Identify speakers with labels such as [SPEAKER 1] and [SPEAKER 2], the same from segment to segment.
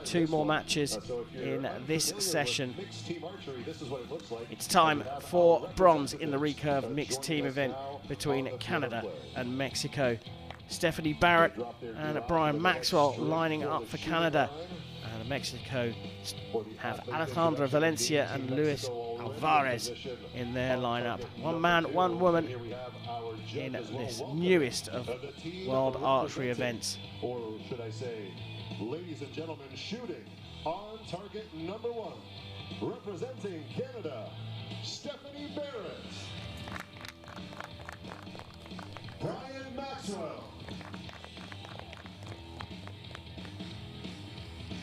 [SPEAKER 1] 2 more matches in this session. It's time for bronze in the recurve mixed team event between Canada and Mexico. Stephanie Barrett and Brian Maxwell lining up for Canada. And Mexico have Alejandra Valencia and Luis Alvarez in their lineup. 1 man, 1 woman in this newest of world archery events.
[SPEAKER 2] Or should I say, ladies and gentlemen, shooting on target number 1, representing Canada, Stephanie Barrett. Brian Maxwell.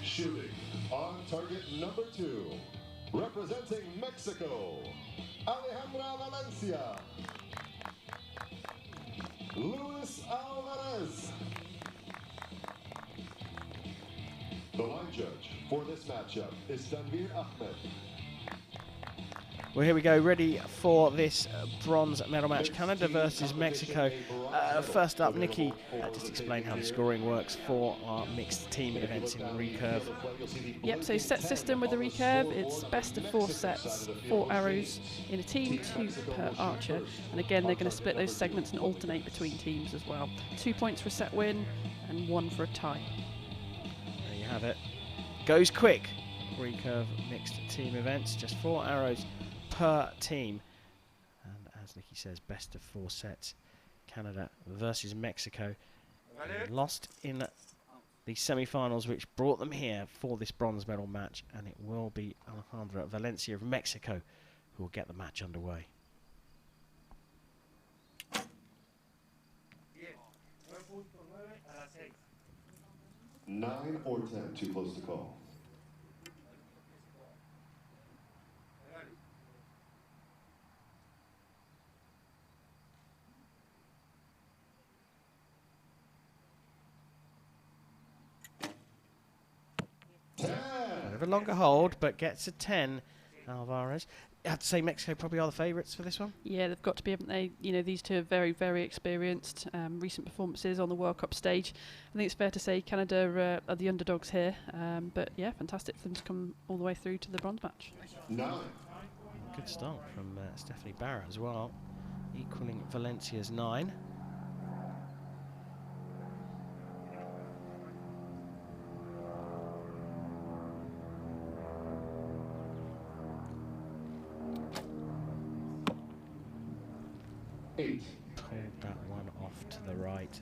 [SPEAKER 2] Shooting on target number 2, representing Mexico, Alejandra Valencia. Luis Alvarez. The line judge for this matchup is Tanvir Ahmed.
[SPEAKER 1] Well, here we go, ready for this bronze medal match, Canada versus Mexico. First up, Nikki, just explain how the scoring works for our mixed team events in recurve.
[SPEAKER 3] Yep, so set system with the recurve, it's best of 4 sets, 4 arrows in a team, 2 per archer. And again, they're going to split those segments and alternate between teams as well. 2 points for a set win and 1 for a tie.
[SPEAKER 1] There you have it. Goes quick. Recurve mixed team events, just 4 arrows per team. And as Nikki says, best of 4 sets. Canada versus Mexico. Lost in the semi-finals, which brought them here for this bronze medal match, and it will be Alejandra Valencia of Mexico who will get the match underway.
[SPEAKER 2] 9 or 10, too close to call.
[SPEAKER 1] Bit of a longer hold, but gets a 10. Alvarez. I have to say Mexico probably are the favourites for this one.
[SPEAKER 3] Yeah, they've got to be, haven't they? You know, these two are very, very experienced. Recent performances on the World Cup stage. I think it's fair to say Canada are the underdogs here. But yeah, fantastic for them to come all the way through to the bronze match.
[SPEAKER 2] 9.
[SPEAKER 1] Good start from Stephanie Barrett as well, equaling Valencia's 9. Pulled that one off to the right.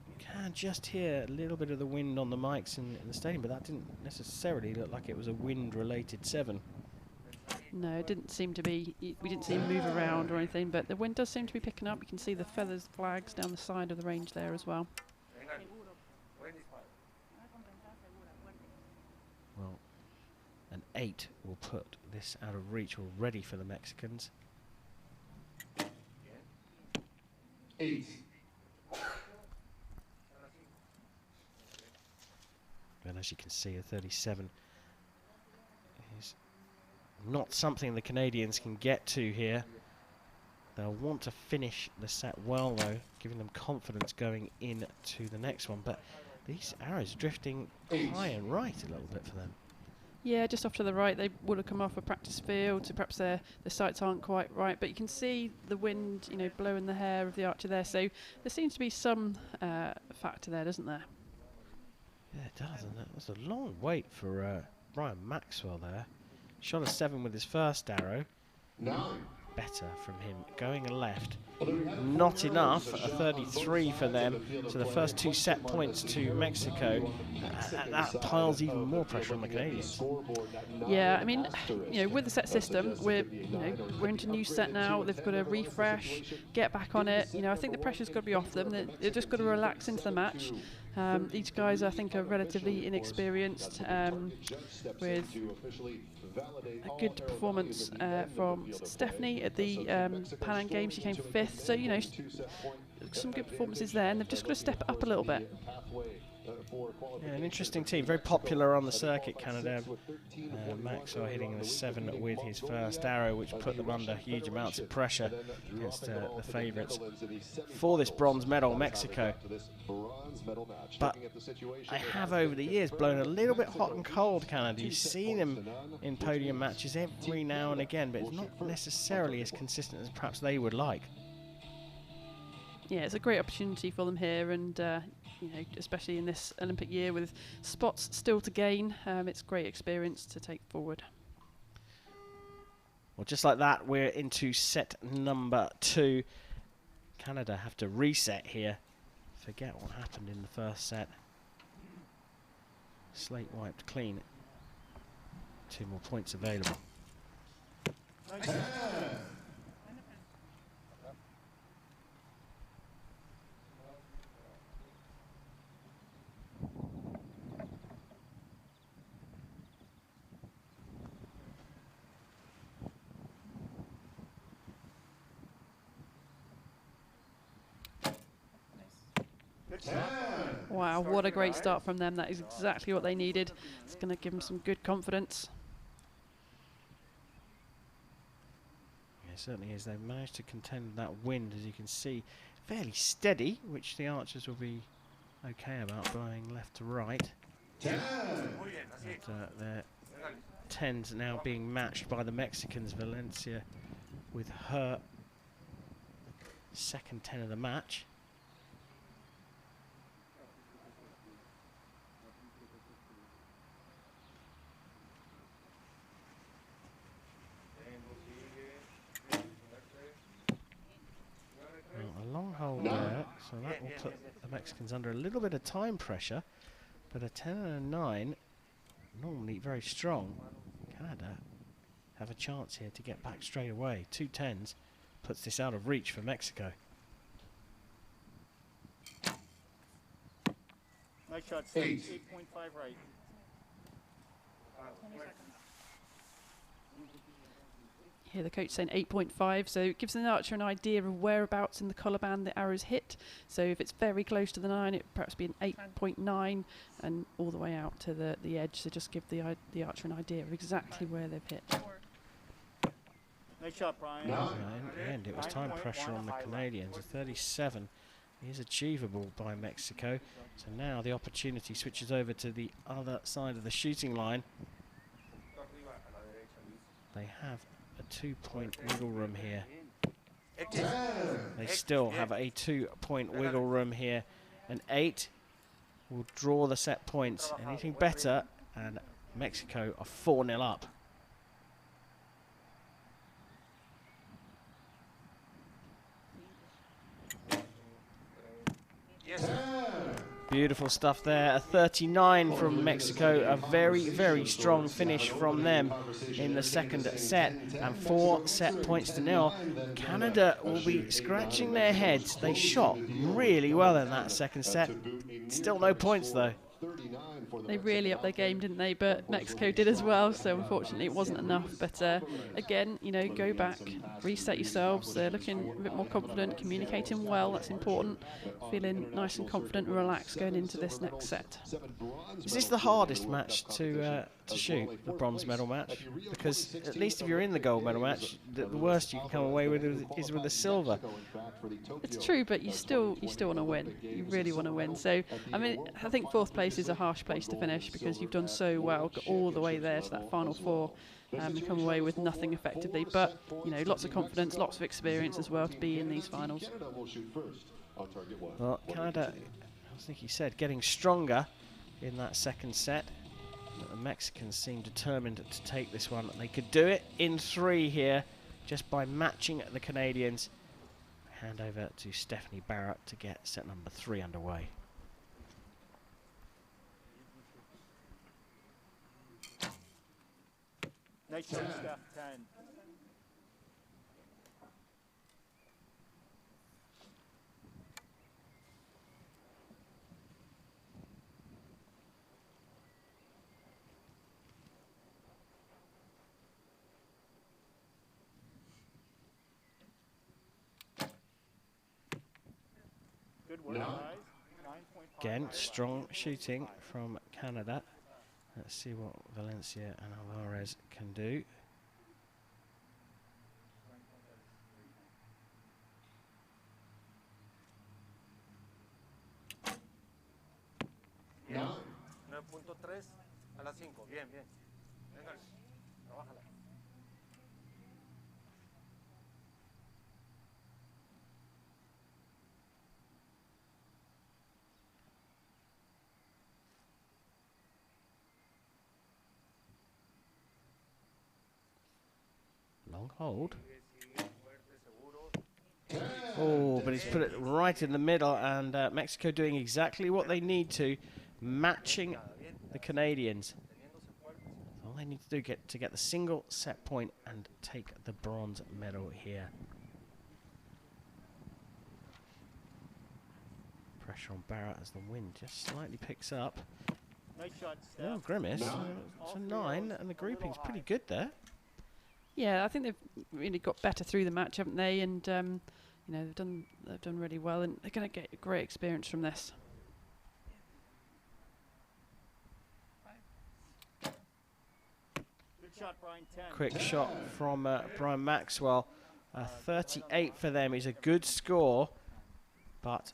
[SPEAKER 1] You can just hear a little bit of the wind on the mics in the stadium, but that didn't necessarily look like it was a wind-related 7.
[SPEAKER 3] No, it didn't seem to be. We didn't see him move around or anything, but the wind does seem to be picking up. You can see the feathers, flags down the side of the range there as well.
[SPEAKER 1] Well, an 8 will put this out of reach already for the Mexicans.
[SPEAKER 2] 8.
[SPEAKER 1] And as you can see, a 37 is not something the Canadians can get to here. They'll want to finish the set well, though, giving them confidence going into the next one. But these arrows drifting high and right a little bit for them.
[SPEAKER 3] Yeah, just off to the right. They would have come off a practice field, so perhaps their sights aren't quite right. But you can see the wind, you know, blowing the hair of the archer there. So there seems to be some factor there, doesn't there?
[SPEAKER 1] Yeah, it does. And that was a long wait for Brian Maxwell there. Shot a 7 with his first arrow.
[SPEAKER 2] 9.
[SPEAKER 1] Better from him going left. Not enough, a 33 for them. So the first 2 set points to Mexico. That piles even more pressure on the Canadians.
[SPEAKER 3] Yeah, I mean, you know, with the set system, we're into new set now. They've got to refresh, get back on it. You know, I think the pressure's got to be off them. They've just got to relax into the match. These guys, I think, are relatively inexperienced, with a good performance from Stephanie at the Pan Am Games. She came 5th, so, you know, some good performances there, and they've just got to step it up a little bit.
[SPEAKER 1] Yeah, an interesting team, very popular on the circuit, Canada. Maxwell hitting the 7 with his first arrow, which put them under huge amounts of pressure against the favourites for this bronze medal, Mexico. But I have over the years blown a little bit hot and cold, Canada. You've seen them in podium matches every now and again, but it's not necessarily as consistent as perhaps they would like.
[SPEAKER 3] Yeah, it's a great opportunity for them here, and you know, especially in this Olympic year with spots still to gain, it's great experience to take forward.
[SPEAKER 1] Well, just like that, we're into set number 2. Canada have to reset here. Forget what happened in the first set. Slate wiped clean. 2 more points available.
[SPEAKER 3] Wow, what a great start from them. That is exactly what they needed. It's going to give them some good confidence.
[SPEAKER 1] Yeah, certainly is. They've managed to contend that wind, as you can see, fairly steady, which the archers will be okay about, going left to right. And, their 10s now being matched by the Mexicans. Valencia with her second 10 of the match. A long hole there, so that will put the Mexicans under a little bit of time pressure, but a 10 and a 9, normally very strong. Canada have a chance here to get back straight away. 2 10s puts this out of reach for Mexico.
[SPEAKER 4] Nice shot, 8.5 right.
[SPEAKER 3] Here the coach saying 8.5, so it gives the archer an idea of whereabouts in the collar band the arrows hit. So if it's very close to the 9, it perhaps be an 8.9 and all the way out to the edge. So just give the archer an idea of exactly where they've hit.
[SPEAKER 4] Nice shot, Brian.
[SPEAKER 1] In the end, it was time pressure on the Canadians. A 37 is achievable by Mexico. So now the opportunity switches over to the other side of the shooting line. They have a 2-point wiggle room here. They still have a 2-point wiggle room here. An 8 will draw the set points. Anything better, and Mexico are 4-0 up. Beautiful stuff there. A 39 from Mexico. A very, very strong finish from them in the second set. And 4 set points to 0. Canada will be scratching their heads. They shot really well in that second set. Still no points though.
[SPEAKER 3] They really upped their game, didn't they? But Mexico did as well, so unfortunately it wasn't enough. But again, you know, go back, reset yourselves. They're looking a bit more confident, communicating well, that's important. Feeling nice and confident and relaxed going into this next set.
[SPEAKER 1] Is this the hardest match to shoot, the bronze medal match? Because at least if you're in the gold medal match, the worst you can come away with is with a silver.
[SPEAKER 3] It's true, but you still want to win. You really want to win. So, I mean, I think 4th place is a harsh place to finish because you've done so well, got all the way there to that final 4 and come away with nothing effectively. But, you know, lots of confidence, lots of experience as well to be in these finals.
[SPEAKER 1] Well, Canada, I think you said, getting stronger in that second set. But the Mexicans seem determined to take this one. They could do it in 3 here just by matching the Canadians. Hand over to Stephanie Barrett to get set number 3 underway.
[SPEAKER 4] Nice shot, Steph, 10. Good work, guys.
[SPEAKER 1] again, strong shooting from Canada. Let's see what Valencia and Alvarez can do.
[SPEAKER 5] Bien. 9.3 a las 5. Bien, bien. Venga, trabájala.
[SPEAKER 1] Long hold. Oh, but he's put it right in the middle, and Mexico doing exactly what they need to, matching the Canadians. All they need to do to get the single set point and take the bronze medal here. Pressure on Barrett as the wind just slightly picks up.
[SPEAKER 4] Nice shot, Steph.
[SPEAKER 1] Oh, Grimace. It's a 9, and the grouping's pretty good there.
[SPEAKER 3] Yeah, I think they've really got better through the match, haven't they? And you know, they've done really well, and they're going to get great experience from this.
[SPEAKER 4] Good shot, Brian. 10.
[SPEAKER 1] Quick shot from Brian Maxwell. 38 for them is a good score, but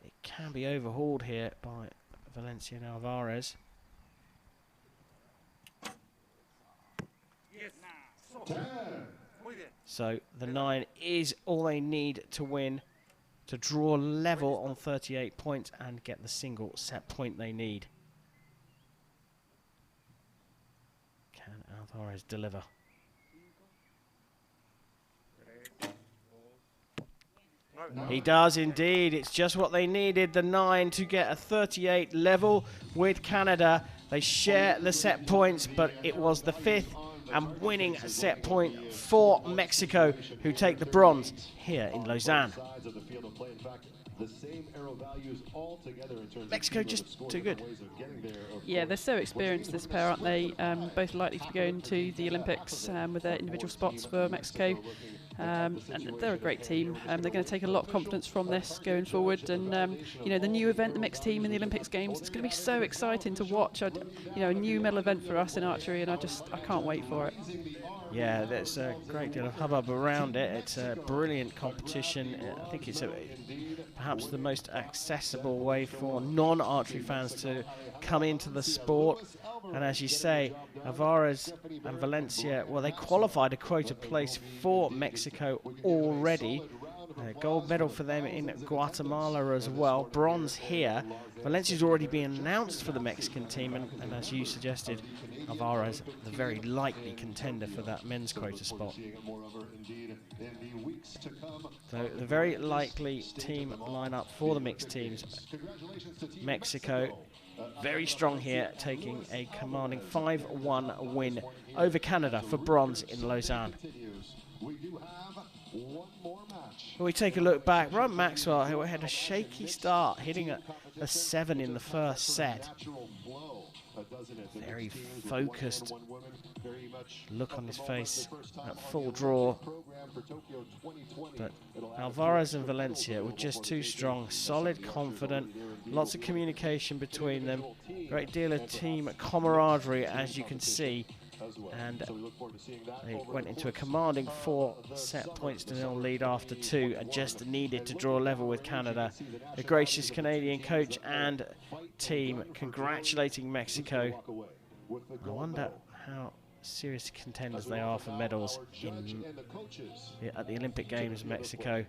[SPEAKER 1] it can be overhauled here by Valencia and Alvarez. So the 9 is all they need to win, to draw level on 38 points and get the single set point they need. Can Alvarez deliver? He does indeed. It's just what they needed, the 9 to get a 38 level with Canada. They share the set points, but it was the 5th and winning set point for Mexico, who take the bronze here in Lausanne. Mexico just too good.
[SPEAKER 3] Yeah, they're so experienced, this pair, aren't they? Both likely to be going to the Olympics with their individual spots for Mexico. And they're a great team. They're going to take a lot of confidence from this going forward. And you know, the new event, the mixed team in the Olympics Games, it's going to be so exciting to watch. You know, a new medal event for us in archery, and I can't wait for it. Yeah,
[SPEAKER 1] there's a great deal of hubbub around it. It's a brilliant competition. I think it's perhaps the most accessible way for non-archery fans to come into the sport. And as you say, Alvarez and Valencia, well, they qualified a quota place for Mexico already. Gold medal for them in Guatemala as well. Bronze here. Valencia's already been announced for the Mexican team, and as you suggested, Alvarez, the very likely contender for that men's quota spot. So the very likely team lineup for the mixed teams. Mexico, very strong here, taking a commanding 5-1 win over Canada for bronze in Lausanne. We take a look back. Brian Maxwell, who had a shaky start, hitting a 7 in the first set. Very focused look on his face at full draw. But Alvarez and Valencia were just too strong, solid, confident, lots of communication between them, great deal of team camaraderie, as you can see. And they went into a commanding 4 set points to 0 lead after 2 and just needed to draw level with Canada. The gracious Canadian coach and team congratulating Mexico. I wonder how serious contenders they are for medals at the Olympic Games, Mexico.